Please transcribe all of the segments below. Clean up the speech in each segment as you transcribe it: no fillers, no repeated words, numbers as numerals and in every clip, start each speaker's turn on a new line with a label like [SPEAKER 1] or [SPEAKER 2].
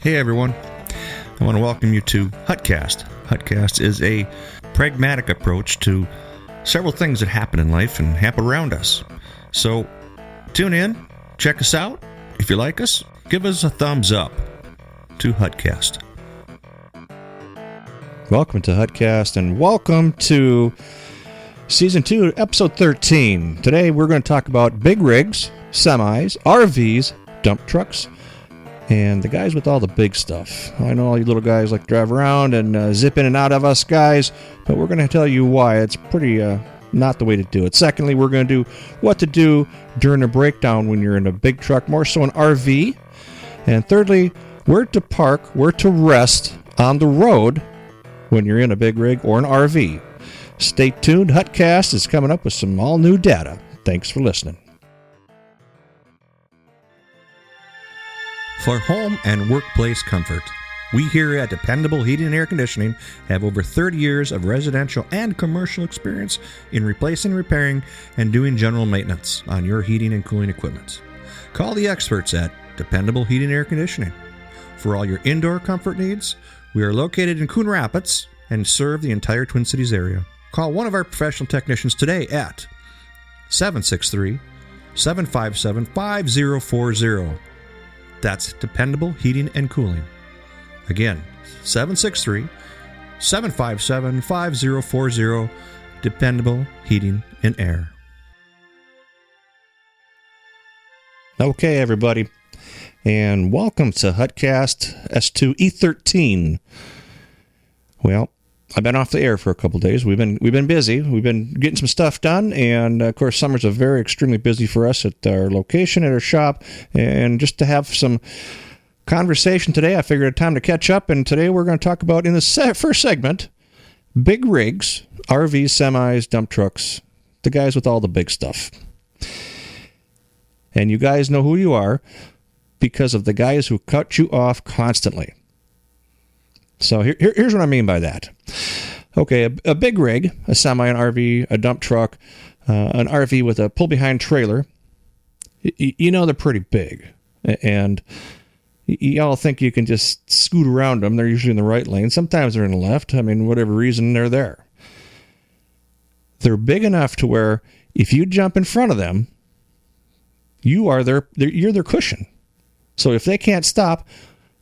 [SPEAKER 1] Hey everyone, I want to welcome you to Hutcast. Hutcast is a pragmatic approach to several things that happen in life and happen around us. So tune in, check us out. If you like us, give us a thumbs up to Hutcast.
[SPEAKER 2] Welcome to Hutcast and welcome to Season 2, Episode 13. Today we're going to talk about big rigs, semis, RVs, dump trucks, and the guys with all the big stuff. I know all you little guys like to drive around and zip in and out of us guys, but we're going to tell you why. It's pretty not the way to do it. Secondly, we're going to do what to do during a breakdown when you're in a big truck, more so an RV. And thirdly, where to park, where to rest on the road when you're in a big rig or an RV. Stay tuned. Hutcast is coming up with some all-new data. Thanks for listening.
[SPEAKER 1] For home and workplace comfort, we here at Dependable Heating and Air Conditioning have over 30 years of residential and commercial experience in replacing, repairing, and doing general maintenance on your heating and cooling equipment. Call the experts at Dependable Heating and Air Conditioning. For all your indoor comfort needs, we are located in Coon Rapids and serve the entire Twin Cities area. Call one of our professional technicians today at 763-757-5040. That's Dependable Heating and Cooling. Again, 763-757-5040, Dependable Heating and Air.
[SPEAKER 2] Okay, everybody, and welcome to Hutcast S2E13. Well, I've been off the air for a couple days. We've been busy. We've been getting some stuff done, and of course, summer's extremely busy for us at our location, at our shop, and just to have some conversation today, I figured it's time to catch up, and today we're going to talk about, in the first segment, big rigs, RVs, semis, dump trucks, the guys with all the big stuff. And you guys know who you are because of the guys who cut you off constantly. So here's what I mean by that. Okay, a big rig, a semi, an RV, a dump truck, an RV with a pull-behind trailer, you know they're pretty big. And y'all think you can just scoot around them. They're usually in the right lane. Sometimes they're in the left. I mean, whatever reason, they're there. They're big enough to where if you jump in front of them, you're their cushion. So if they can't stop,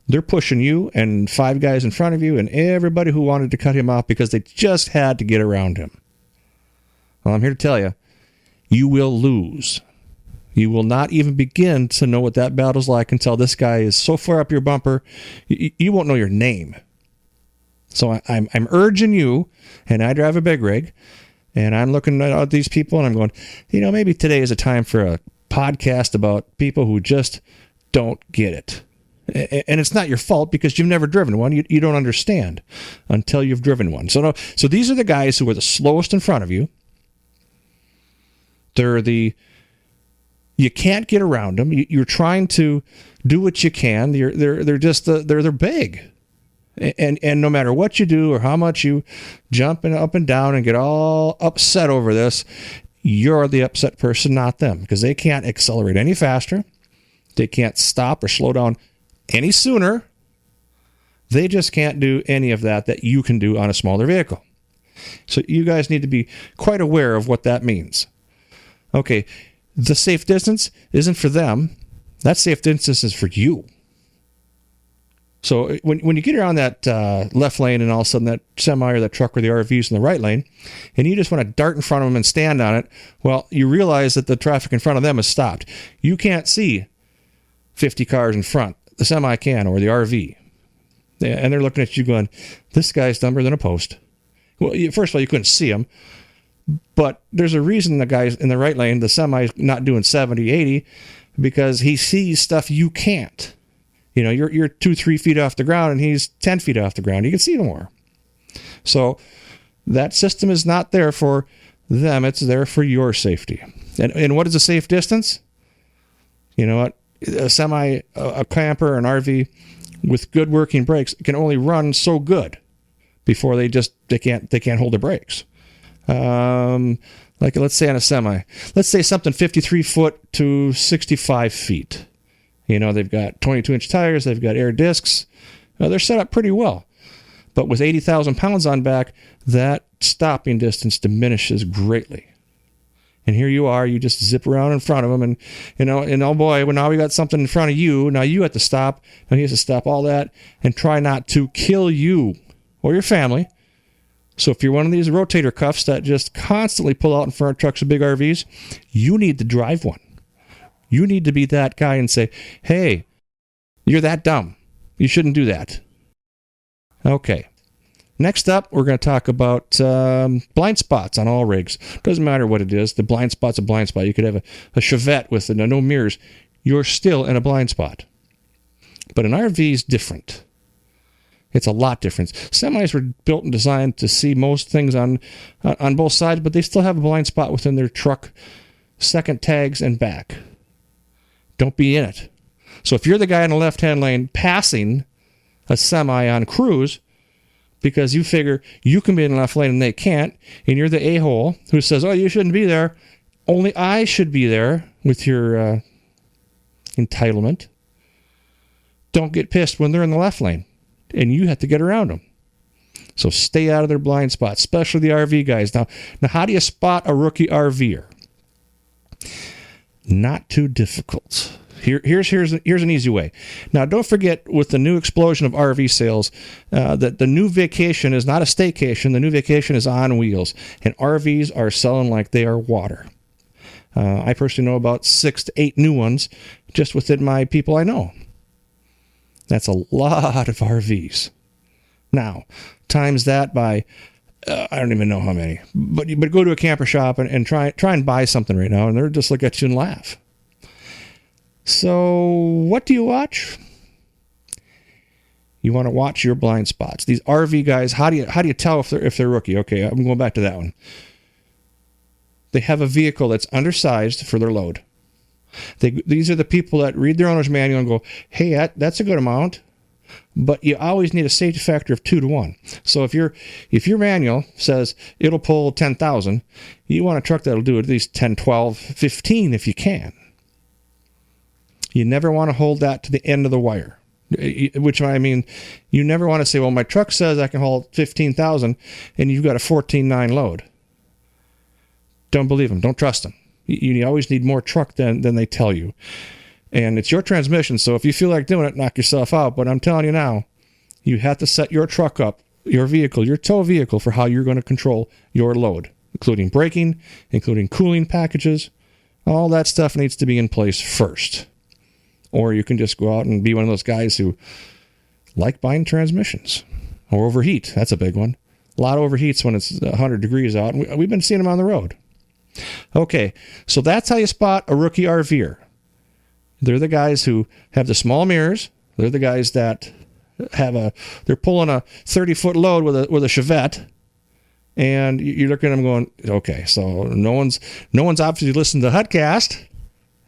[SPEAKER 2] they're pushing you and five guys in front of you and everybody who wanted to cut him off because they just had to get around him. Well, I'm here to tell you, you will lose. You will not even begin to know what that battle's like until this guy is so far up your bumper, you won't know your name. So I'm urging you, and I drive a big rig, and I'm looking at these people and I'm going, maybe today is a time for a podcast about people who just don't get it. And it's not your fault because you've never driven one. You don't understand until you've driven one. So these are the guys who are the slowest in front of you. You can't get around them. You're trying to do what you can. They're big. And no matter what you do or how much you jump up and down and get all upset over this, you're the upset person, not them, because they can't accelerate any faster. They can't stop or slow down any sooner. They just can't do any of that you can do on a smaller vehicle. So you guys need to be quite aware of what that means. Okay, the safe distance isn't for them. That safe distance is for you. So when you get around that left lane and all of a sudden that semi or that truck or the RV is in the right lane, and you just want to dart in front of them and stand on it, well, you realize that the traffic in front of them has stopped. You can't see 50 cars in front. The semi can, or the RV. And they're looking at you going, this guy's dumber than a post. Well, first of all, you couldn't see him. But there's a reason the guy's in the right lane, the semi's not doing 70, 80, because he sees stuff you can't. You're 2-3 feet off the ground, and he's 10 feet off the ground. You can see more. So that system is not there for them. It's there for your safety. And what is a safe distance? You know what? A semi, a camper, an RV with good working brakes can only run so good before they can't hold the brakes. Like let's say on a semi, let's say something 53 foot to 65 feet. They've got 22-inch tires, they've got air discs. They're set up pretty well. But with 80,000 pounds on back, that stopping distance diminishes greatly. And here you are, you just zip around in front of him, and oh boy, well, now we got something in front of you. Now you have to stop, and he has to stop all that and try not to kill you or your family. So if you're one of these rotator cuffs that just constantly pull out in front of trucks or big RVs, you need to drive one. You need to be that guy and say, hey, you're that dumb. You shouldn't do that. Okay. Next up, we're going to talk about blind spots on all rigs. Doesn't matter what it is. The blind spot's a blind spot. You could have a Chevette with no mirrors. You're still in a blind spot. But an RV is different. It's a lot different. Semis were built and designed to see most things on both sides, but they still have a blind spot within their truck, second tags, and back. Don't be in it. So if you're the guy in the left-hand lane passing a semi on cruise because you figure you can be in the left lane and they can't, and you're the a-hole who says, oh, you shouldn't be there, only I should be there with your entitlement, don't get pissed when they're in the left lane and you have to get around them. So stay out of their blind spots, especially the RV guys. Now how do you spot a rookie RVer? Not too difficult. Here's an easy way. Now, don't forget, with the new explosion of RV sales, that the new vacation is not a staycation. The new vacation is on wheels, and RVs are selling like they are water. I personally know about 6 to 8 new ones just within my people I know. That's a lot of RVs. Now, times that by I don't even know how many, but go to a camper shop and try and buy something right now, and they'll just look at you and laugh. So what do you watch? You want to watch your blind spots. These RV guys, how do you tell if they're rookie? Okay, I'm going back to that one. They have a vehicle that's undersized for their load. These are the people that read their owner's manual and go, hey, that's a good amount. But you always need a safety factor of 2 to 1. So if your manual says it'll pull 10,000, you want a truck that'll do at least 10, 12, 15 if you can. You never want to hold that to the end of the wire. Which I mean, you never want to say, well, my truck says I can haul 15,000 and you've got a 14.9 load. Don't believe them. Don't trust them. You always need more truck than they tell you. And it's your transmission, so if you feel like doing it, knock yourself out. But I'm telling you now, you have to set your truck up, your vehicle, your tow vehicle, for how you're going to control your load, including braking, including cooling packages. All that stuff needs to be in place first. Or you can just go out and be one of those guys who like buying transmissions. Or overheat. That's a big one. A lot of overheats when it's 100 degrees out. And we've been seeing them on the road. Okay, so that's how you spot a rookie RVer. They're the guys who have the small mirrors. They're the guys that they're pulling a 30-foot load with a Chevette, and you're looking at them going, okay, so no one's obviously listened to Hudcast,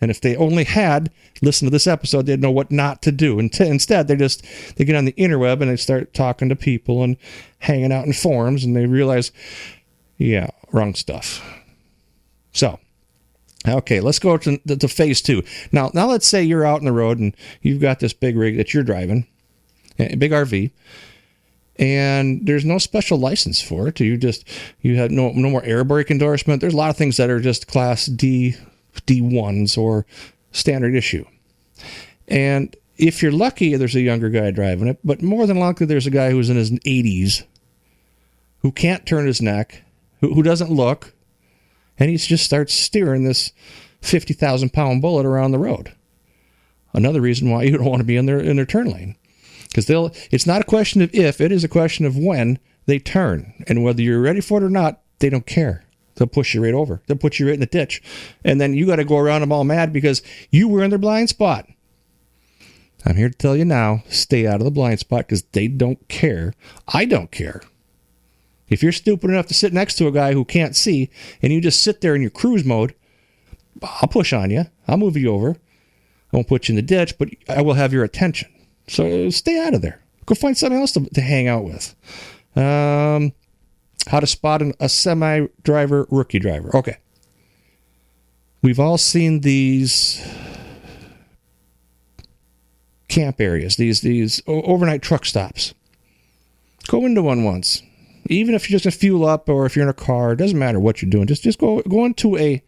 [SPEAKER 2] and if they only had listened to this episode, they'd know what not to do. Instead, they get on the interweb and they start talking to people and hanging out in forums, and they realize, yeah, wrong stuff. So, okay, let's go to phase 2. Now let's say you're out on the road and you've got this big rig that you're driving, a big RV, and there's no special license for it. You have no more air brake endorsement. There's a lot of things that are just class D1s or standard issue. And if you're lucky, there's a younger guy driving it, but more than likely there's a guy who's in his 80s who can't turn his neck, who doesn't look, and he just starts steering this 50,000-pound bullet around the road. Another reason why you don't want to be in their turn lane. Because it's not a question of if, it is a question of when they turn. And whether you're ready for it or not, they don't care. They'll push you right over. They'll put you right in the ditch. And then you got to go around them all mad because you were in their blind spot. I'm here to tell you now, stay out of the blind spot because they don't care. I don't care. If you're stupid enough to sit next to a guy who can't see and you just sit there in your cruise mode, I'll push on you. I'll move you over. I won't put you in the ditch, but I will have your attention. So stay out of there. Go find something else to hang out with. How to spot a semi-driver, rookie driver. Okay. We've all seen these camp areas, these overnight truck stops. Go into one once. Even if you're just going to fuel up or if you're in a car, it doesn't matter what you're doing. Just go into a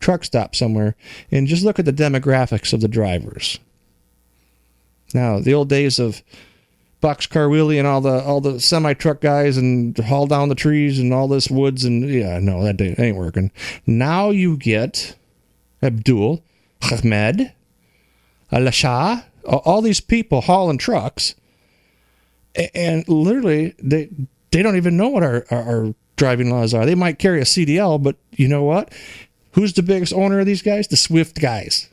[SPEAKER 2] truck stop somewhere and just look at the demographics of the drivers. Now, the old days of boxcar wheelie and all the semi-truck guys and haul down the trees and all this woods and no, that ain't working. Now you get Abdul, Ahmed, Alasha, all these people hauling trucks, and literally they don't even know what our driving laws are. They might carry a CDL, but you know what? Who's the biggest owner of these guys? The Swift guys.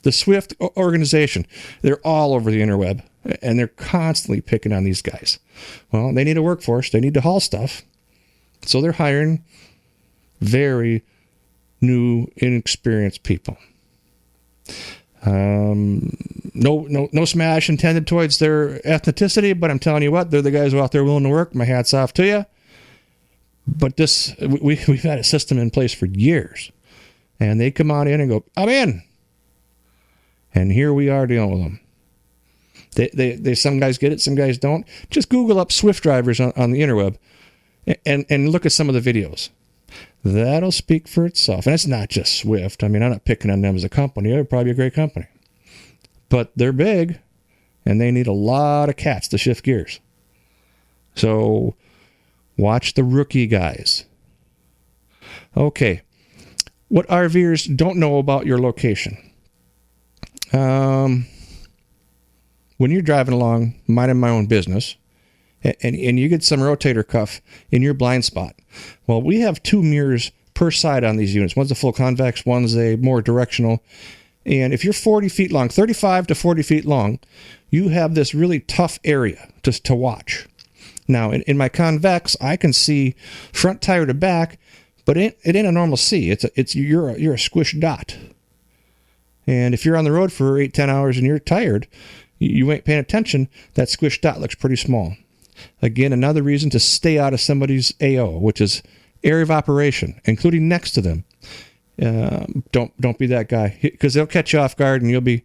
[SPEAKER 2] The Swift organization. They're all over the interweb, and they're constantly picking on these guys. Well, they need a workforce. They need to haul stuff. So they're hiring very new, inexperienced people. No smash intended towards their ethnicity, but I'm telling you what, they're the guys who are out there willing to work. My hat's off to you. But we've had a system in place for years, and they come on in and go, I'm in. And here we are dealing with them. They some guys get it, some guys don't. Just Google up Swift drivers on the interweb and look at some of the videos. That'll speak for itself. And it's not just Swift. I mean, I'm not picking on them as a company. They're probably a great company. But they're big, and they need a lot of cats to shift gears. So watch the rookie guys. Okay. What RVers don't know about your location? When you're driving along, minding my own business, and you get some rotator cuff in your blind spot. Well, we have 2 mirrors per side on these units. One's a full convex, one's a more directional. And if you're 40 feet long, 35 to 40 feet long, you have this really tough area to watch. Now, in my convex, I can see front tire to back, but it ain't a normal C. You're a squished dot. And if you're on the road for 8-10 hours and you're tired, you ain't paying attention, that squished dot looks pretty small. Again, another reason to stay out of somebody's AO, which is area of operation, including next to them. Don't be that guy, because they'll catch you off guard, and you'll be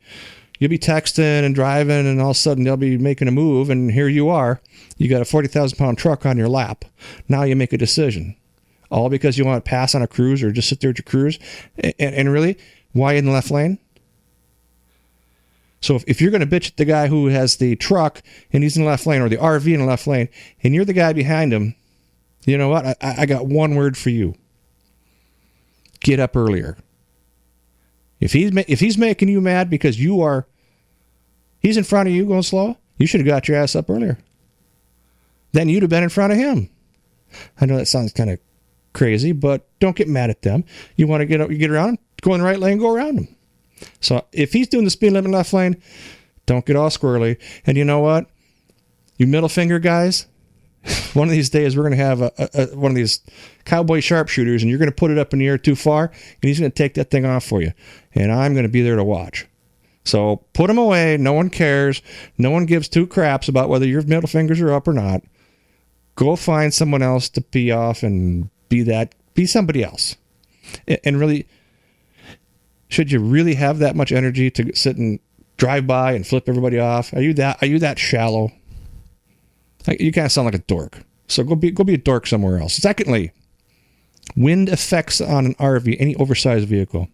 [SPEAKER 2] texting and driving, and all of a sudden they'll be making a move, and here you are. You got a 40,000-pound truck on your lap. Now you make a decision, all because you want to pass on a cruise or just sit there at your cruise. And really, why in the left lane? So if you're going to bitch at the guy who has the truck and he's in the left lane, or the RV in the left lane, and you're the guy behind him, you know what? I got one word for you. Get up earlier. If he's making you mad because he's in front of you going slow, you should have got your ass up earlier. Then you'd have been in front of him. I know that sounds kind of crazy, but don't get mad at them. You want to get around him, go in the right lane, go around him. So if he's doing the speed limit in the left lane, don't get all squirrely. And you know what? You middle finger guys, one of these days we're going to have one of these cowboy sharpshooters, and you're going to put it up in the air too far, and he's going to take that thing off for you. And I'm going to be there to watch. So put him away. No one cares. No one gives 2 craps about whether your middle fingers are up or not. Go find someone else to pee off and be somebody else. And really, should you really have that much energy to sit and drive by and flip everybody off? Are you that shallow? You kind of sound like a dork. So go be a dork somewhere else. Secondly, wind effects on an RV, any oversized vehicle.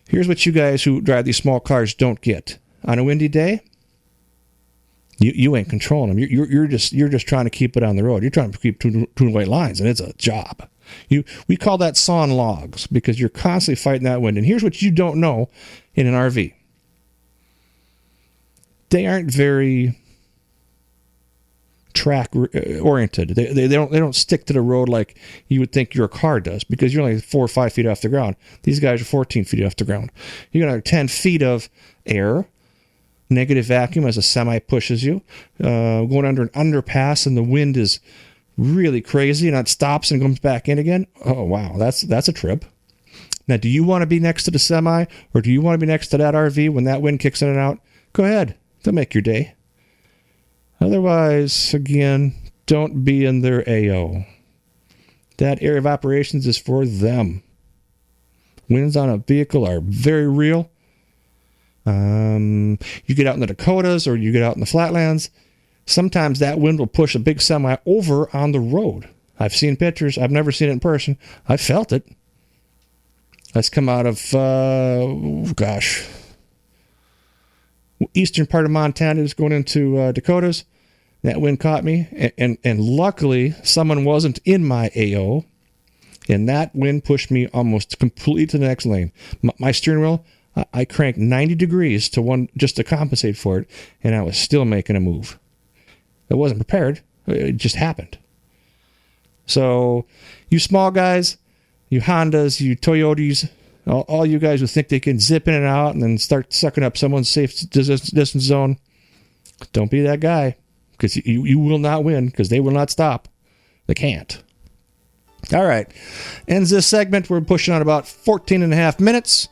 [SPEAKER 2] Here's what you guys who drive these small cars don't get. On a windy day, you ain't controlling them. You're just trying to keep it on the road. You're trying to keep two white lines, and it's a job. We call that sawing logs, because you're constantly fighting that wind. And here's what you don't know in an RV. They aren't very track oriented. They don't stick to the road like you would think your car does, because you're only 4 or 5 feet off the ground. These guys are 14 feet off the ground. You're going to have 10 feet of air, negative vacuum as a semi pushes you, going under an underpass, and the wind is really crazy, and it stops and comes back in again. Oh, wow, that's a trip. Now, do you want to be next to the semi, or do you want to be next to that RV when that wind kicks in and out? Go ahead. They'll make your day. Otherwise, again, don't be in their AO. That area of operations is for them. Winds on a vehicle are very real. You get out in the Dakotas or you get out in the flatlands, sometimes that wind will push a big semi over on the road. I've seen pictures. I've never seen it in person. I felt it. Let's come out of, eastern part of Montana, is going into Dakotas. That wind caught me, and luckily someone wasn't in my AO, and that wind pushed me almost completely to the next lane. My steering wheel, I cranked 90 degrees to one just to compensate for it, and I was still making a move. I wasn't prepared. It just happened. So, you small guys, you Hondas, you Toyotas, all you guys who think they can zip in and out and then start sucking up someone's safe distance zone, don't be that guy, because you will not win, because they will not stop. They can't. All right. Ends this segment. We're pushing on about 14 and a half minutes.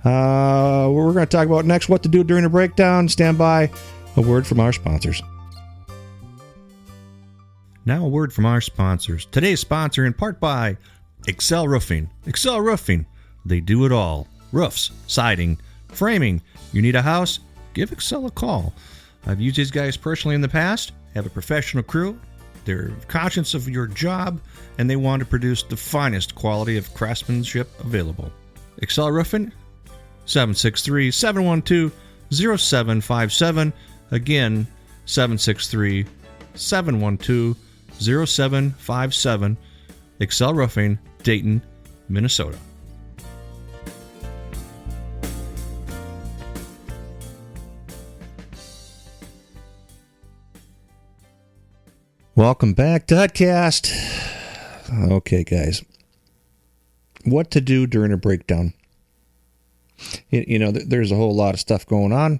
[SPEAKER 2] We're going to talk about next what to do during a breakdown. Stand by. A word from our sponsors.
[SPEAKER 1] Now a word from our sponsors. Today's sponsor in part by Excel Roofing. Excel Roofing. They do it all. Roofs, siding, framing. You need a house? Give Excel a call. I've used these guys personally in the past. Have a professional crew. They're conscious of your job, and they want to produce the finest quality of craftsmanship available. Excel Roofing, 763-712-0757. Again, 763-712-0757. Excel Roofing, Dayton, Minnesota.
[SPEAKER 2] Welcome back to Hutcast. Okay, guys. What to do during a breakdown? There's a whole lot of stuff going on.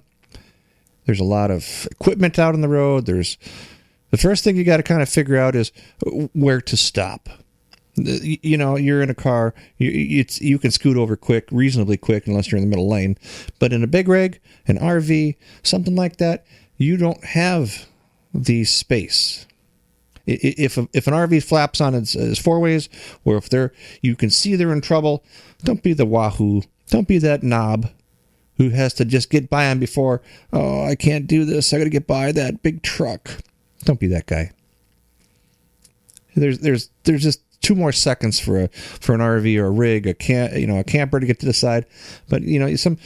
[SPEAKER 2] There's a lot of equipment out on the road. The first thing you got to kind of figure out is where to stop. You're in a car. You can scoot over reasonably quick, unless you're in the middle lane. But in a big rig, an RV, something like that, you don't have the space. If an RV flaps on its four ways, or if you can see they're in trouble, don't be the wahoo. Don't be that knob who has to just get by on before, I can't do this. I got to get by that big truck. Don't be that guy. There's just 2 more seconds for an RV or a rig, a camper to get to the side. But some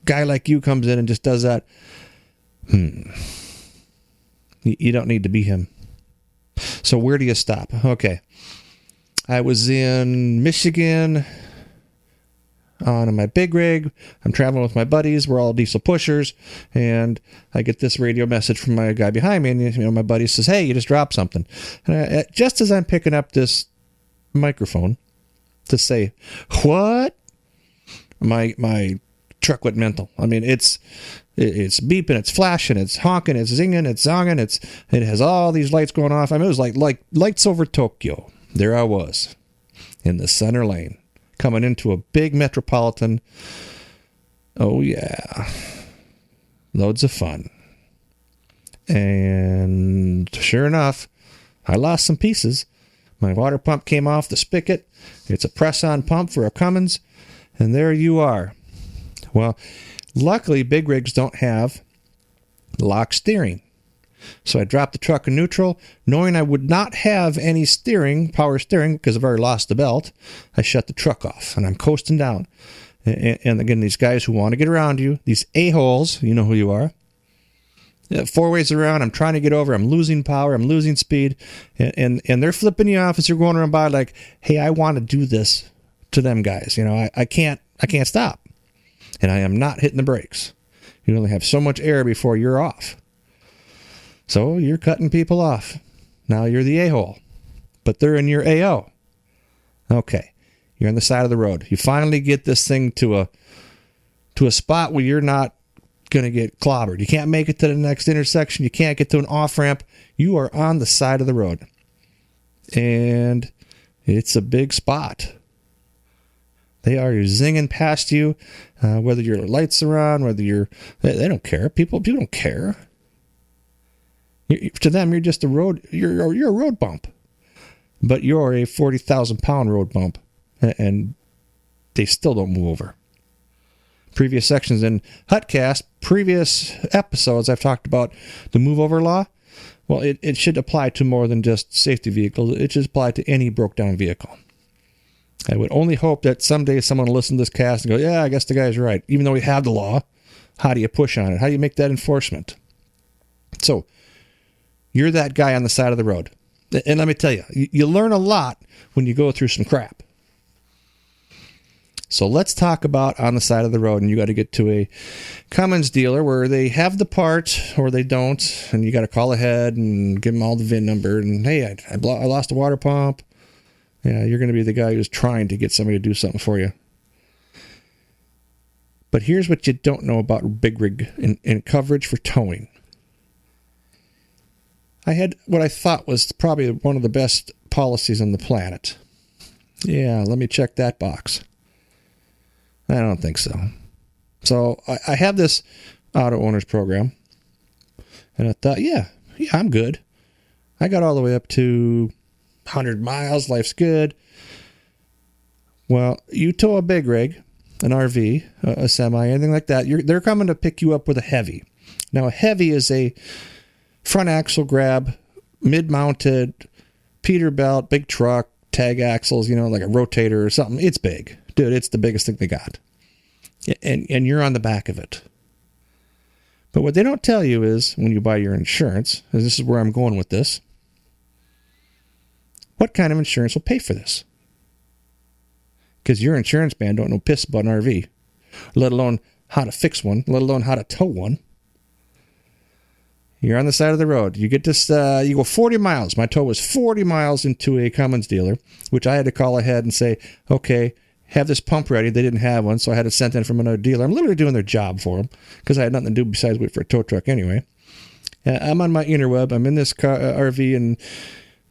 [SPEAKER 2] guy like you comes in and just does that. You don't need to be him. So where do you stop? Okay. I was in Michigan on my big rig. I'm traveling with my buddies. We're all diesel pushers. And I get this radio message from my guy behind me. And my buddy says, hey, you just dropped something. And just as I'm picking up this microphone to say, what? My truck went mental. I mean, it's beeping, it's flashing, it's honking, it's zinging, it's zonging, it has all these lights going off. I mean, it was like lights over Tokyo. There I was in the center lane, coming into a big metropolitan. Oh yeah, loads of fun. And sure enough, I lost some pieces. My water pump came off the spigot. It's a press-on pump for a Cummins, and there you are. Well, luckily, big rigs don't have lock steering. So I dropped the truck in neutral, knowing I would not have any power steering, because I've already lost the belt. I shut the truck off, and I'm coasting down. And again, these guys who want to get around you, these a-holes, you know who you are. 4 ways around, I'm trying to get over, I'm losing power, I'm losing speed, and they're flipping you off as you're going around by like, hey, I want to do this to them guys. I can't stop. And I am not hitting the brakes. You only have so much air before you're off. So you're cutting people off. Now you're the a-hole. But they're in your AO. Okay. You're on the side of the road. You finally get this thing to a spot where you're not going to get clobbered. You can't make it to the next intersection. You can't get to an off-ramp. You are on the side of the road. And it's a big spot. They are zinging past you, whether your lights are on, they don't care. People don't care. To them, you're just a road. You're a road bump, but you're a 40,000-pound road bump, and they still don't move over. previous sections in Hutcast, previous episodes, I've talked about the move over law. Well, it should apply to more than just safety vehicles. It should apply to any broke down vehicle. I would only hope that someday someone will listen to this cast and go, yeah, I guess the guy's right. Even though we have the law, how do you push on it? How do you make that enforcement? So, you're that guy on the side of the road. And let me tell you, you learn a lot when you go through some crap. So let's talk about on the side of the road, and you got to get to a Cummins dealer where they have the part or they don't, and you got to call ahead and give them all the VIN number. And hey, I lost a water pump. Yeah, you're going to be the guy who's trying to get somebody to do something for you. But here's what you don't know about big rig and coverage for towing. I had what I thought was probably one of the best policies on the planet. Yeah, let me check that box. I don't think so. So I have this auto owners program, and I thought, yeah, I'm good. I got all the way up to 100 miles. Life's good. Well, you tow a big rig, an RV, a semi, anything like that. They're coming to pick you up with a heavy. Now, a heavy is a front axle grab, mid-mounted, Peterbilt, big truck, tag axles, like a rotator or something. It's big. Dude, it's the biggest thing they got. And you're on the back of it. But what they don't tell you is, when you buy your insurance, and this is where I'm going with this, what kind of insurance will pay for this? Because your insurance man don't know piss about an RV, let alone how to fix one, let alone how to tow one. You're on the side of the road. You get this, you go 40 miles. My tow was 40 miles into a Cummins dealer, which I had to call ahead and say, okay, have this pump ready. They didn't have one, so I had to send in from another dealer. I'm literally doing their job for them because I had nothing to do besides wait for a tow truck anyway. I'm on my interweb. I'm in this car, RV, and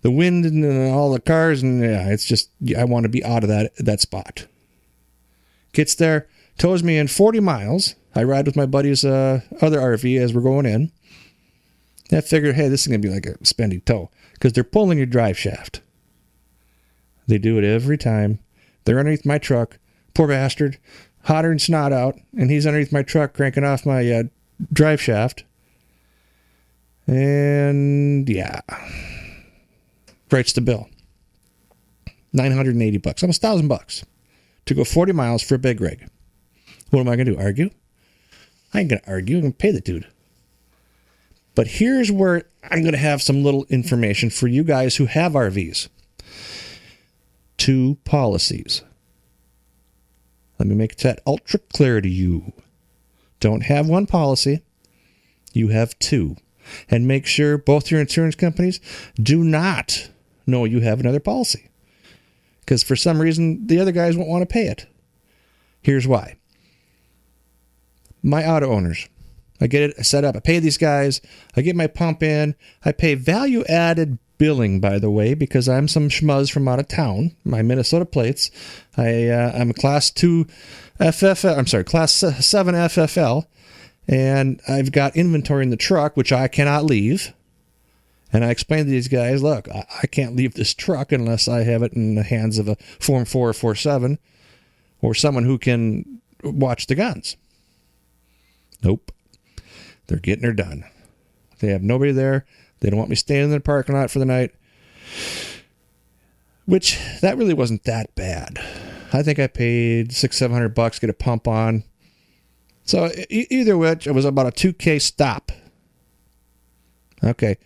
[SPEAKER 2] the wind and all the cars, and it's just, I want to be out of that spot. Gets there, tows me in 40 miles. I ride with my buddy's other RV as we're going in. I figured, hey, this is going to be like a spendy tow because they're pulling your drive shaft. They do it every time. They're underneath my truck. Poor bastard. Hotter than snot out. And he's underneath my truck cranking off my drive shaft. And yeah. Writes the bill. $980. Almost $1,000 to go 40 miles for a big rig. What am I going to do? Argue? I ain't going to argue. I'm going to pay the dude. But here's where I'm going to have some little information for you guys who have RVs. 2 policies. Let me make that ultra clear to you. Don't have 1 policy. You have 2. And make sure both your insurance companies do not know you have another policy. Because for some reason, the other guys won't want to pay it. Here's why. My auto owners. I get it set up. I pay these guys. I get my pump in. I pay value-added billing, by the way, because I'm some schmuzz from out of town. My Minnesota plates. I'm a Class 2 FFL. I'm sorry, Class 7 FFL. And I've got inventory in the truck, which I cannot leave. And I explained to these guys, look, I can't leave this truck unless I have it in the hands of a Form 4 or 47 or someone who can watch the guns. Nope. They're getting her done. They have nobody there. They don't want me staying in the parking lot for the night. Which, that really wasn't that bad. I think I paid $600-700 to get a pump on. So, either which, it was about a $2,000 stop. Okay.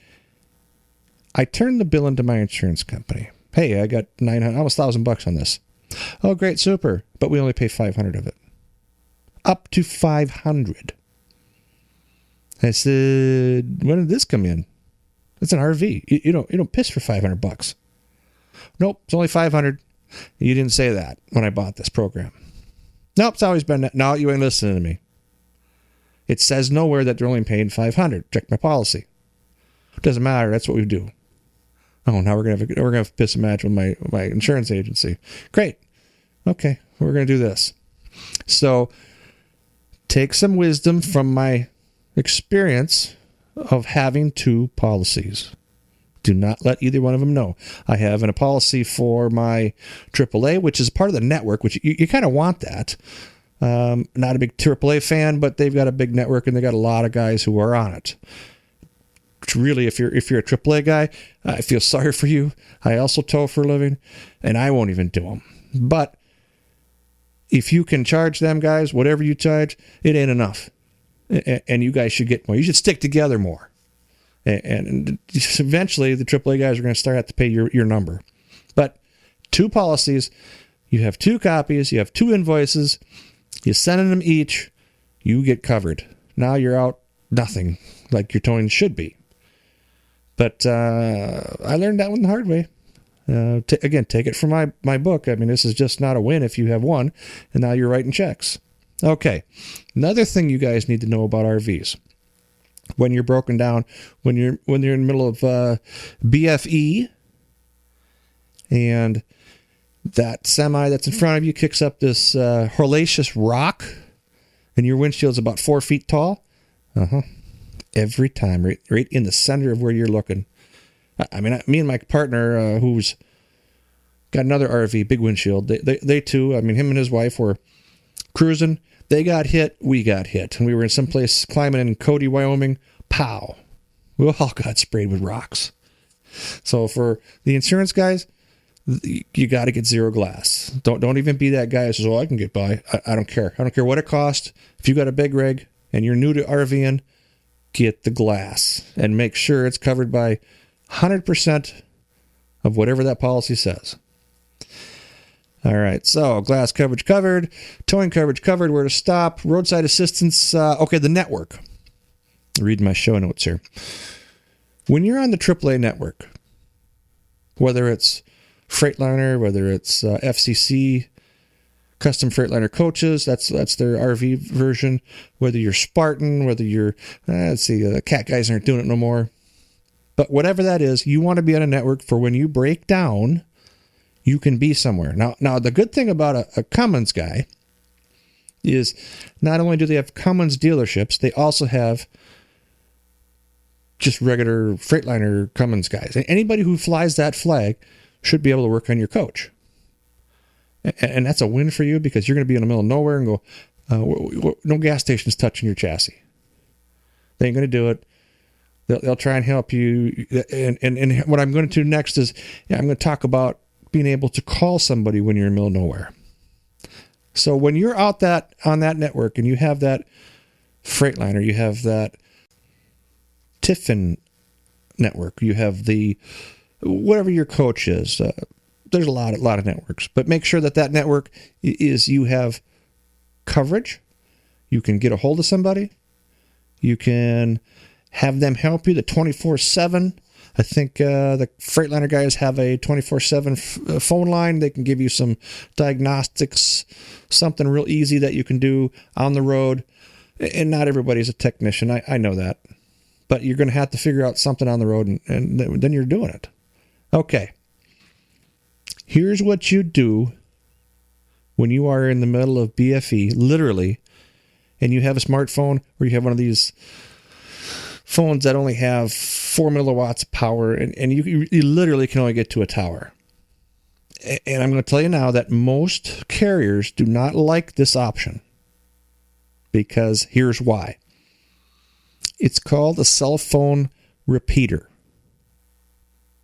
[SPEAKER 2] I turned the bill into my insurance company. Hey, I got $900, almost $1,000 on this. Oh, great, super. But we only pay $500 of it. Up to $500. I said, when did this come in? It's an RV. You don't piss for $500. Nope, it's only $500. You didn't say that when I bought this program. Nope, it's always been that. No, you ain't listening to me. It says nowhere that they're only paying $500. Check my policy. It doesn't matter. That's what we do. Oh, now we're gonna have a piss match with my insurance agency. Great. Okay, we're gonna do this. So take some wisdom from my experience of having 2 policies. Do not let either one of them know. I have a policy for my AAA, which is part of the network, which you kind of want that. Not a big AAA fan, but they've got a big network and they got a lot of guys who are on it. Really, if you're a AAA guy, I feel sorry for you. I also tow for a living, and I won't even do them. But if you can charge them guys whatever you charge, it ain't enough, and you guys should get more. You should stick together more, and eventually the AAA guys are going to start have to pay your number. But 2 policies, you have 2 copies, you have 2 invoices, you send them each, you get covered. Now you're out nothing like your towing should be. But I learned that one the hard way. Again, take it from my book. I mean, this is just not a win if you have one, and now you're writing checks. Okay, another thing you guys need to know about RVs. When you're broken down, when you're in the middle of BFE, and that semi that's in front of you kicks up this hellacious rock, and your windshield's about 4 feet tall. Every time, right in the center of where you're looking. I mean, me and my partner, who's got another RV, big windshield, they too, I mean, him and his wife were cruising. They got hit, we got hit. And we were in some place climbing in Cody, Wyoming. Pow. We all got sprayed with rocks. So for the insurance guys, you got to get zero glass. Don't even be that guy who says, I can get by. I don't care. I don't care what it costs. If you got a big rig and you're new to RVing, get the glass and make sure it's covered by 100% of whatever that policy says. All right, so glass coverage covered, towing coverage covered, where to stop, roadside assistance. Okay, the network. Read my show notes here. When you're on the AAA network, whether it's Freightliner, whether it's FCC, Custom Freightliner Coaches, that's their RV version. Whether you're Spartan, whether you're, the cat guys aren't doing it no more. But whatever that is, you want to be on a network for when you break down, you can be somewhere. Now the good thing about a Cummins guy is not only do they have Cummins dealerships, they also have just regular Freightliner Cummins guys. Anybody who flies that flag should be able to work on your coach. And that's a win for you because you're going to be in the middle of nowhere and go, no gas stations touching your chassis. They ain't going to do it. They'll try and help you. And what I'm going to do next is I'm going to talk about being able to call somebody when you're in the middle of nowhere. So when you're out on that network and you have that Freightliner, you have that Tiffin network, you have the whatever your coach is. There's a lot of networks, but make sure that network is you have coverage. You can get a hold of somebody. You can have them help you the 24/7. I think the Freightliner guys have a 24/7 phone line. They can give you some diagnostics, something real easy that you can do on the road. And not everybody's a technician. I know that. But you're going to have to figure out something on the road, and then you're doing it. Okay. Here's what you do when you are in the middle of BFE, literally, and you have a smartphone or you have one of these phones that only have 4 milliwatts of power, and you literally can only get to a tower. And I'm going to tell you now that most carriers do not like this option, because here's why. It's called a cell phone repeater.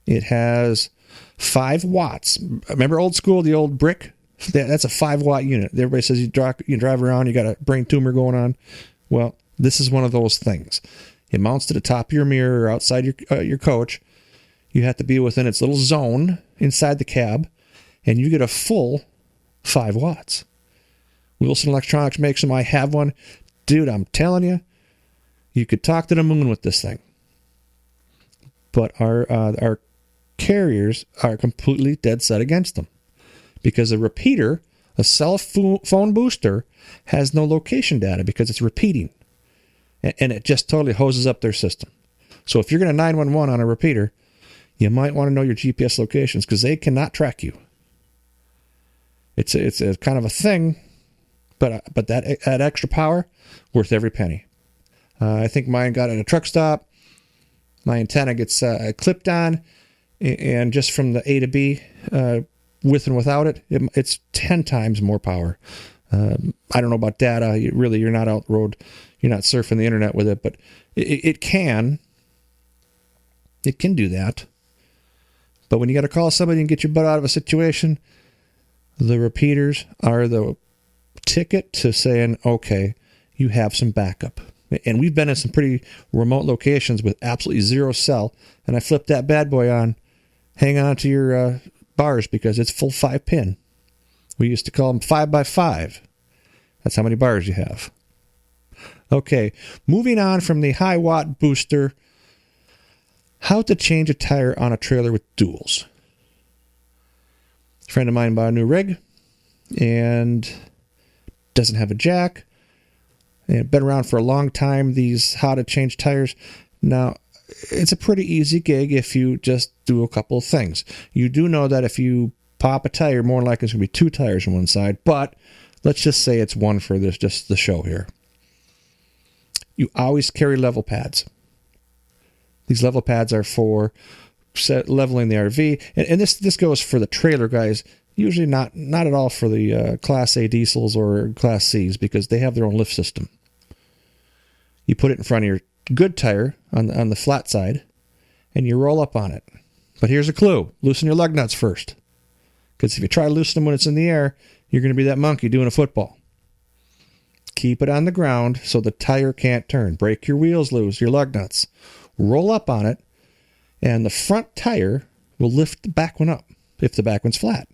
[SPEAKER 2] It has 5 watts. Remember old school, the old brick? That's a 5-watt unit. Everybody says you drive around, you got a brain tumor going on. Well, this is one of those things. It mounts to the top of your mirror or outside your coach. You have to be within its little zone inside the cab, and you get a full 5 watts. Wilson Electronics makes them. I have one. Dude, I'm telling you, you could talk to the moon with this thing. But our carriers are completely dead set against them, because a repeater, a cell phone booster, has no location data because it's repeating, and it just totally hoses up their system. So if you're going to 911 on a repeater, you might want to know your GPS locations, because they cannot track you. It's a kind of a thing, but that extra power, worth every penny. I think mine got at a truck stop. My antenna gets clipped on, and just from the A to B, with and without it, it's 10 times more power. I don't know about data. You're not out the road. You're not surfing the internet with it, but it can do that. But when you got to call somebody and get your butt out of a situation, the repeaters are the ticket to saying, okay, you have some backup. And we've been in some pretty remote locations with absolutely zero cell, and I flipped that bad boy on. Hang on to your bars because it's full 5-pin. We used to call them 5x5. That's how many bars you have. Okay, moving on from the high watt booster, how to change a tire on a trailer with duals. A friend of mine bought a new rig and doesn't have a jack. And been around for a long time, these how to change tires. Now, it's a pretty easy gig if you just do a couple of things. You do know that if you pop a tire, more than likely it's going to be 2 tires on one side, but let's just say it's one for this, just the show here. You always carry level pads. These level pads are for leveling the RV, and this goes for the trailer guys. Usually not at all for the Class A diesels or Class Cs because they have their own lift system. You put it in front of your good tire on the flat side, and you roll up on it. But here's a clue: loosen your lug nuts first, because if you try to loosen them when it's in the air, you're going to be that monkey doing a football. Keep it on the ground so the tire can't turn. Break your wheels loose, your lug nuts. Roll up on it, and the front tire will lift the back one up if the back one's flat.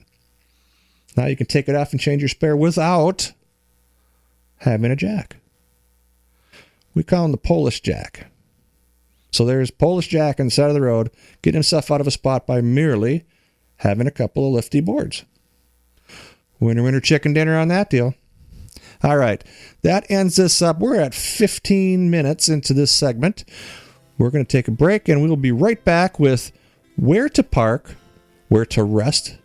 [SPEAKER 2] Now you can take it off and change your spare without having a jack. We call him the Polish Jack. So there's Polish Jack on the side of the road getting himself out of a spot by merely having a couple of lifty boards. Winner chicken dinner on that deal. All right, that ends this up. We're at 15 minutes into this segment. We're going to take a break, and we will be right back with where to park, where to rest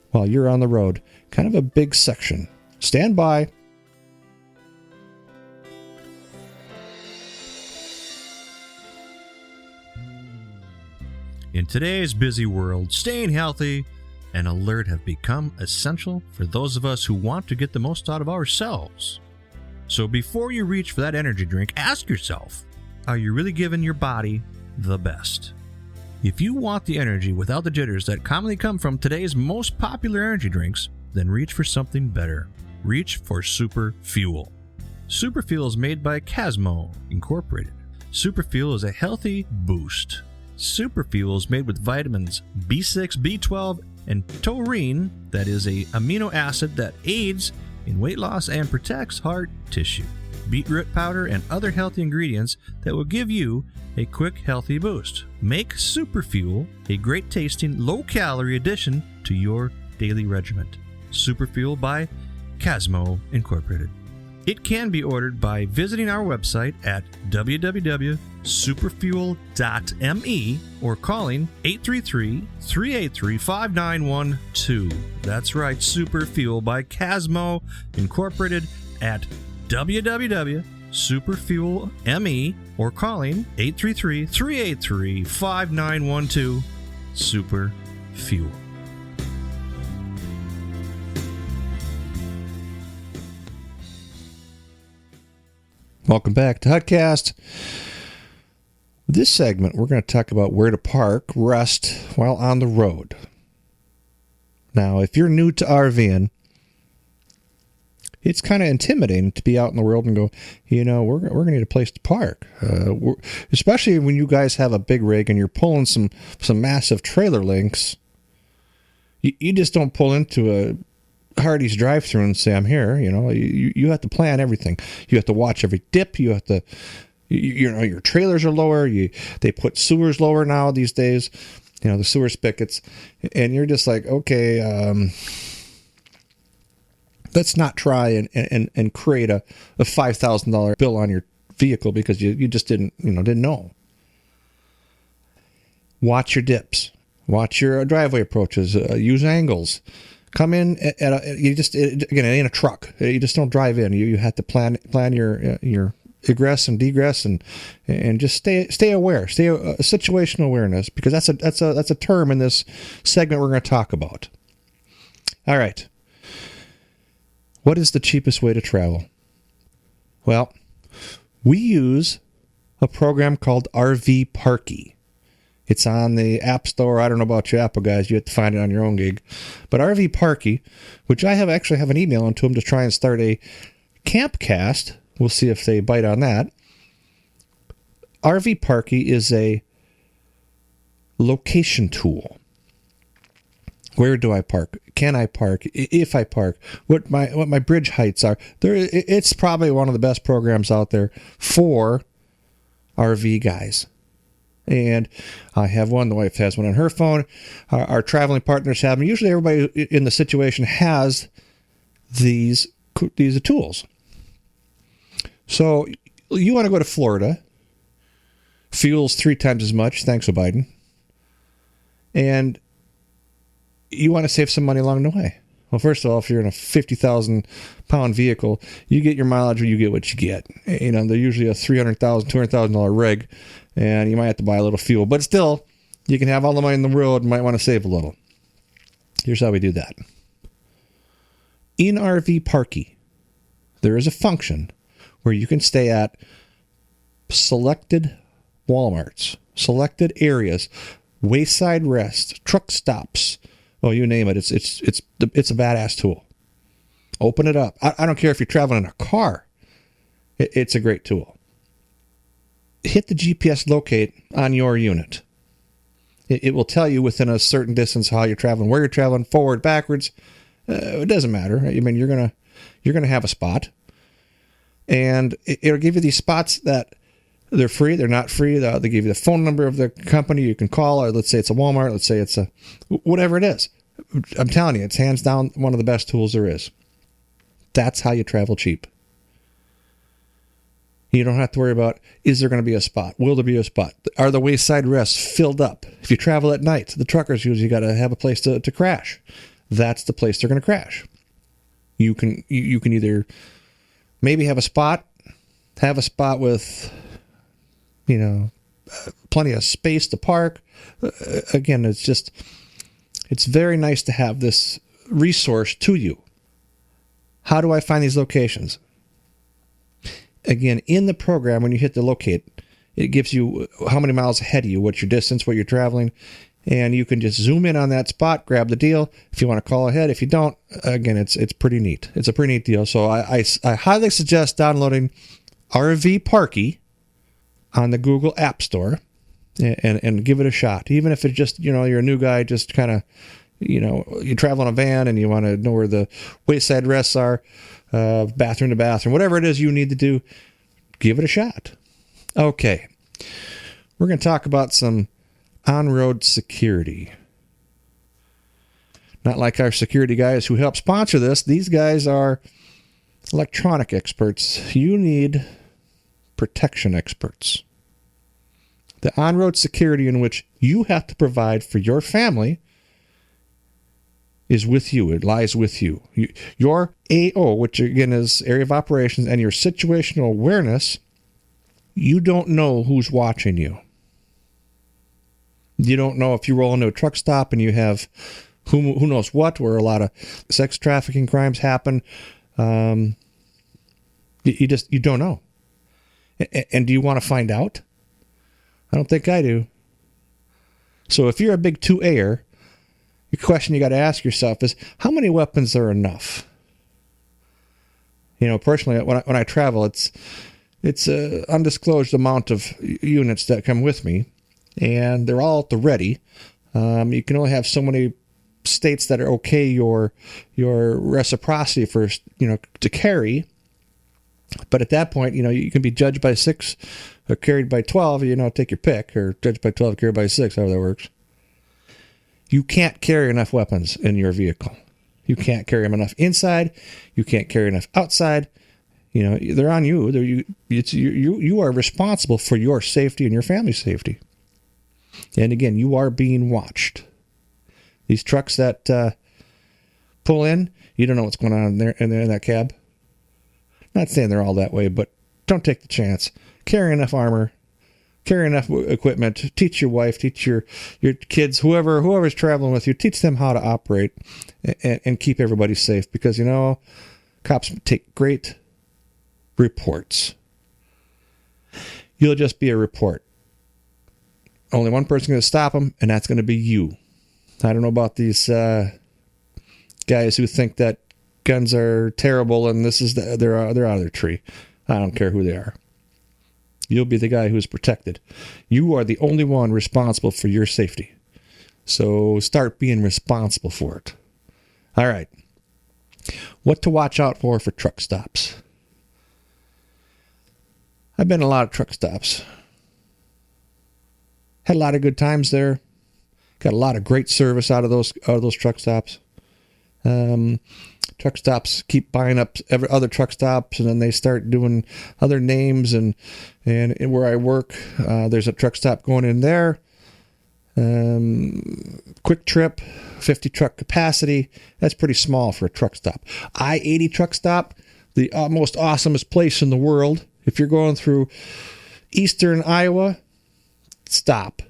[SPEAKER 2] while you're on the road. Kind of a big section. Stand by.
[SPEAKER 1] In today's busy world, staying healthy and alert have become essential for those of us who want to get the most out of ourselves. So before you reach for that energy drink, ask yourself, are you really giving your body the best? If you want the energy without the jitters that commonly come from today's most popular energy drinks, then reach for something better. Reach for Super Fuel. Super Fuel is made by Casmo Incorporated. Super Fuel is a healthy boost. Super Fuel is made with vitamins B6, B12, and taurine, that is a amino acid that aids in weight loss and protects heart tissue. Beetroot powder and other healthy ingredients that will give you a quick, healthy boost. Make Super Fuel a great tasting, low-calorie addition to your daily regimen. Super Fuel by Casmo Incorporated. It can be ordered by visiting our website at www.superfuel.me or calling 833-383-5912. That's right, Super Fuel by Casmo Incorporated at www.superfuel.me or calling 833-383-5912. Super Fuel.
[SPEAKER 2] Welcome back to Hutcast. This segment, we're going to talk about where to park, rest while on the road. Now, if you're new to RVing, it's kind of intimidating to be out in the world and go, we're going to need a place to park. Especially when you guys have a big rig and you're pulling some massive trailer links. You just don't pull into a Hardee's drive-thru and say, I'm here. You have to plan everything. You have to watch every dip. You have to, your trailers are lower. They put sewers lower now these days, the sewer spigots. And you're just like, okay, let's not try and create a $5,000 bill on your vehicle because you just didn't know. Watch your dips. Watch your driveway approaches. Use angles. Come in in a truck. You just don't drive in. You have to plan your egress and degress and just stay aware. Stay situational awareness, because that's a term in this segment we're going to talk about. All right. What is the cheapest way to travel? Well, we use a program called RV Parky. It's on the App Store. I don't know about you Apple guys. You have to find it on your own gig. But RV Parky, which I actually have an email into them to try and start a Campcast. We'll see if they bite on that. RV Parky is a location tool. Where do I park? Can I park? If I park, what my bridge heights are. It's probably one of the best programs out there for RV guys. And I have one. The wife has one on her phone. Our traveling partners have them. Usually, everybody in the situation has these tools. So you want to go to Florida? Fuel's 3 times as much. Thanks, Biden. And you want to save some money along the way. Well, first of all, if you're in a 50,000-pound vehicle, you get your mileage or you get what you get. You know, they're usually a $300,000, $200,000 rig, and you might have to buy a little fuel. But still, you can have all the money in the world and might want to save a little. Here's how we do that. In RV Parky, there is a function where you can stay at selected Walmarts, selected areas, wayside rest, truck stops. Oh, you name it. It's a badass tool. Open it up. I don't care if you're traveling in a car. It's a great tool. Hit the GPS locate on your unit. It will tell you within a certain distance how you're traveling, where you're traveling, forward, backwards. It doesn't matter. I mean, you're gonna have a spot, and it'll give you these spots that they're free, they're not free. They give you the phone number of the company you can call, or let's say it's a Walmart, let's say it's a whatever it is. I'm telling you, it's hands down one of the best tools there is. That's how you travel cheap. You don't have to worry about, is there going to be a spot? Will there be a spot? Are the wayside rests filled up? If you travel at night, the truckers usually got to have a place to crash. That's the place they're going to crash. You can either maybe have a spot with, you know, plenty of space to park. Again, it's very nice to have this resource to you. How do I find these locations? Again, in the program, when you hit the locate, it gives you how many miles ahead of you, what's your distance, what you're traveling, and you can just zoom in on that spot, grab the deal. If you want to call ahead, if you don't, again, it's pretty neat. It's a pretty neat deal. So I highly suggest downloading RV Parky on the Google App Store and give it a shot. Even if it's just, you know, you're a new guy, just kind of, you know, you travel in a van and you want to know where the wayside rests are, bathroom to bathroom, whatever it is you need to do, give it a shot. Okay. We're going to talk about some on-road security. Not like our security guys who help sponsor this. These guys are electronic experts. You need protection experts. The on-road security in which you have to provide for your family is with you. It lies with you. Your AO, which again is area of operations, and your situational awareness, you don't know who's watching you. You don't know if you roll into a truck stop and you have who knows what, where a lot of sex trafficking crimes happen. You don't know. And do you want to find out? I don't think I do. So if you're a big 2A'er, the question you got to ask yourself is, how many weapons are enough? You know, personally, when I travel, it's an undisclosed amount of units that come with me, and they're all at the ready. You can only have so many states that are okay your reciprocity for, you know, to carry. But at that point, you know, you can be judged by 6 or carried by 12, you know, take your pick, or judged by 12, carried by 6, however that works. You can't carry enough weapons in your vehicle. You can't carry them enough inside. You can't carry enough outside. You know, they're on you. You are responsible for your safety and your family's safety. And again, you are being watched. These trucks that pull in, you don't know what's going on in that cab. Not saying they're all that way, but don't take the chance. Carry enough armor, carry enough equipment. Teach your wife, teach your kids, whoever's traveling with you, teach them how to operate and keep everybody safe. Because, you know, Cops take great reports. You'll just be a report. Only one person's going to stop them, and that's going to be you. I don't know about these guys who think that guns are terrible and they're out of their tree. I don't care who they are. You'll be the guy who's protected. You are the only one responsible for your safety. So start being responsible for it. All right. What to watch out for truck stops. I've been to a lot of truck stops. Had a lot of good times there. Got a lot of great service out of those truck stops. Truck stops keep buying up other truck stops, and then they start doing other names. And where I work, there's a truck stop going in there. Quick trip, 50 truck capacity. That's pretty small for a truck stop. I-80 truck stop, the most awesomest place in the world. If you're going through eastern Iowa, stop.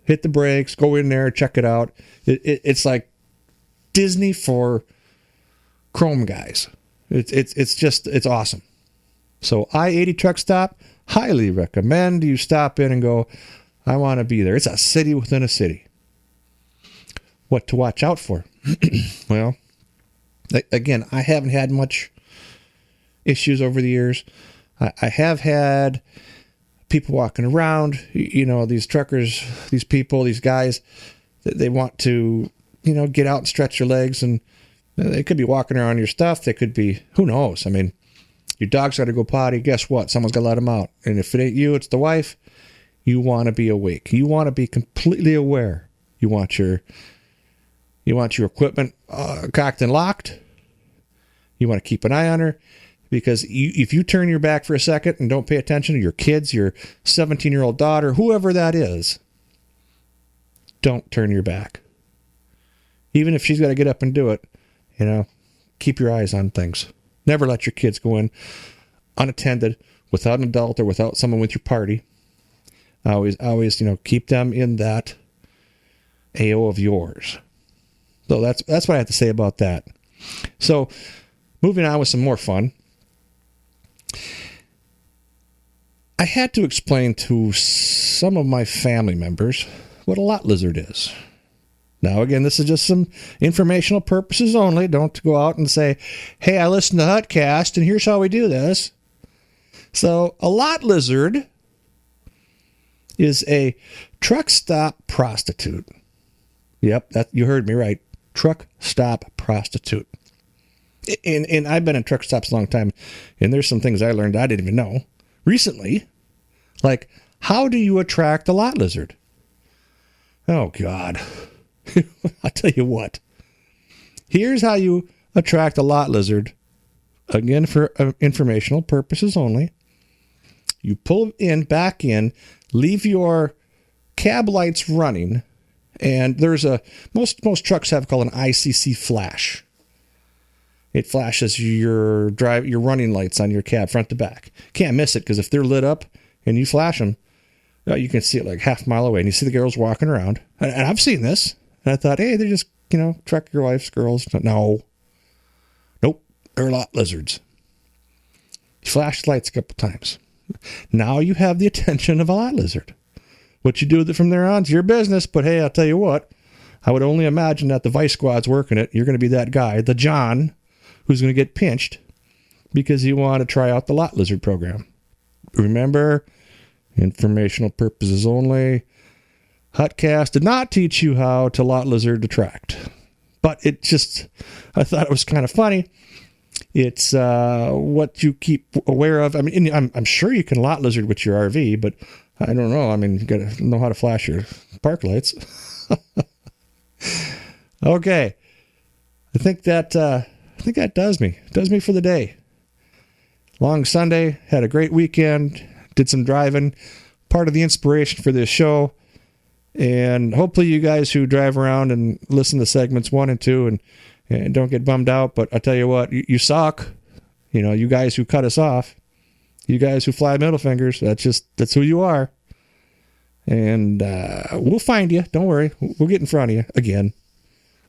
[SPEAKER 2] Hit the brakes, go in there, check it out. It's like Disney for Chrome guys. It's awesome. So I-80 truck stop, highly recommend you stop in and go, I want to be there. It's a city within a city. What to watch out for? Well, again, I haven't had much issues over the years. I have had people walking around, these truckers, these people, these guys, they want to, get out and stretch their legs, and they could be walking around your stuff. They could be, who knows? I mean, your dog's got to go potty. Guess what? Someone's got to let him out. And if it ain't you, it's the wife. You want to be awake. You want to be completely aware. You want your equipment cocked and locked. You want to keep an eye on her, because if you turn your back for a second and don't pay attention to your kids, your 17-year-old daughter, whoever that is, don't turn your back. Even if she's got to get up and do it, keep your eyes on things. Never let your kids go in unattended, without an adult or without someone with your party. Always, keep them in that AO of yours. So that's what I have to say about that. So, moving on with some more fun. I had to explain to some of my family members what a lot lizard is. Now, again, this is just some informational purposes only. Don't go out and say, hey, I listened to Hutcast, and here's how we do this. So, a lot lizard is a truck stop prostitute. Yep, you heard me right. Truck stop prostitute. And I've been in truck stops a long time, and there's some things I learned I didn't even know recently. Like, how do you attract a lot lizard? Oh, God. I'll tell you what. Here's how you attract a lot lizard. Again, for informational purposes only. You pull back in, leave your cab lights running, and there's most trucks have called an ICC flash. It flashes your running lights on your cab front to back. Can't miss it, because if they're lit up and you flash them, you can see it like half a mile away, and you see the girls walking around. And I've seen this, and I thought, hey, they're just trucker wife's girls. No, nope, they're lot lizards. You flash the lights a couple times. Now you have the attention of a lot lizard. What you do with it from there on is your business, but hey, I'll tell you what, I would only imagine that the vice squad's working it. You're going to be that guy, the John, who's going to get pinched because you want to try out the lot lizard program. Remember, informational purposes only. Hutcast did not teach you how to lot lizard attract. But I thought it was kind of funny. It's what you keep aware of. I mean, I'm sure you can lot lizard with your RV, but I don't know. I mean, you got to know how to flash your park lights. Okay. I think that does me. Does me for the day. Long Sunday. Had a great weekend. Did some driving. Part of the inspiration for this show. And hopefully you guys who drive around and listen to segments 1 and 2 and don't get bummed out. But I tell you what, you suck. You guys who cut us off. You guys who fly middle fingers. That's who you are. And we'll find you. Don't worry. We'll get in front of you again.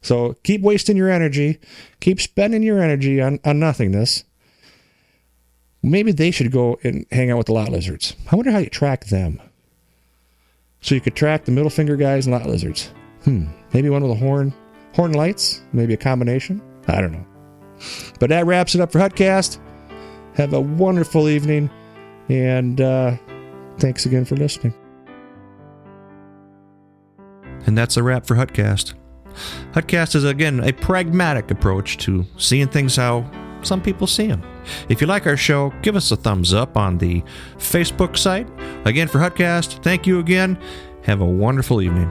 [SPEAKER 2] So keep wasting your energy. Keep spending your energy on nothingness. Maybe they should go and hang out with the lot lizards. I wonder how you track them. So you could track the middle finger guys and lot lizards. Maybe one with a horn lights? Maybe a combination? I don't know. But that wraps it up for Hutcast. Have a wonderful evening, and thanks again for listening.
[SPEAKER 1] And that's a wrap for Hutcast. Hutcast is, again, a pragmatic approach to seeing things how some people see them. If you like our show, give us a thumbs up on the Facebook site. Again, for Hutcast, thank you again. Have a wonderful evening.